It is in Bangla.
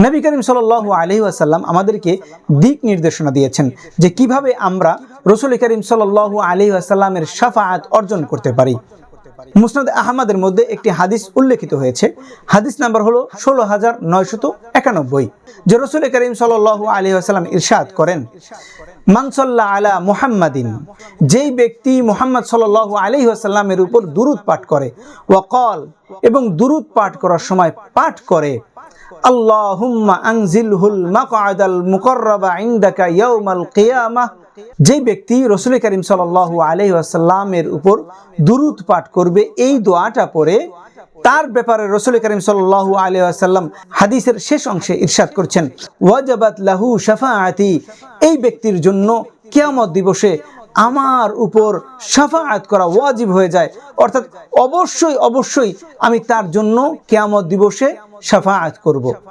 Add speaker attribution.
Speaker 1: নবী করিম সাল্লাল্লাহু আলাইহি ওয়াসাল্লাম আমাদেরকে দিক নির্দেশনা দিয়েছেন যে কিভাবে আমরা রাসূল করিম সাল্লাল্লাহু আলাইহি ওয়াসাল্লামের শাফাআত অর্জন করতে পারি। মুসনাদ আহমদের মধ্যে একটি হাদিস উল্লেখিত হয়েছে, হাদিস নাম্বার হলো 16991, যে রাসূল করিম সাল্লাল্লাহু আলাইহি ওয়াসাল্লাম ইরশাদ করেন, মান সাল্লা আলা মুহাম্মাদিন, যেই ব্যক্তি মুহাম্মদ সাল্লাল্লাহু আলাইহি ওয়াসাল্লামের উপর দুরূদ পাঠ করে, ওয়া ক্বাল, এবং দুরূদ পাঠ করার সময় পাঠ করে, আল্লাহুম্মা আনজিলহুল মাকআদাল মুকাররাবা ইনদাকা ইয়াউমাল কিয়ামাহ, যে ব্যক্তি রাসূল করিম সাল্লাল্লাহু আলাইহি ওয়াসাল্লামের উপর দুরূদ পাঠ করবে, এই দোয়াটা পড়ে, তার ব্যাপারে রাসূল করিম সাল্লাল্লাহু আলাইহি ওয়াসাল্লাম হাদিসের শেষ অংশে ইরশাদ করছেন, ওয়াজাবাত লাহু শাফাআতি, এই ব্যক্তির জন্য কিয়ামত দিবসে আমার উপর শাফাআত করা ওয়াজিব হয়ে যায়, অর্থাৎ অবশ্যই আমি তার জন্য কিয়ামত দিবসে শাফাআত করব।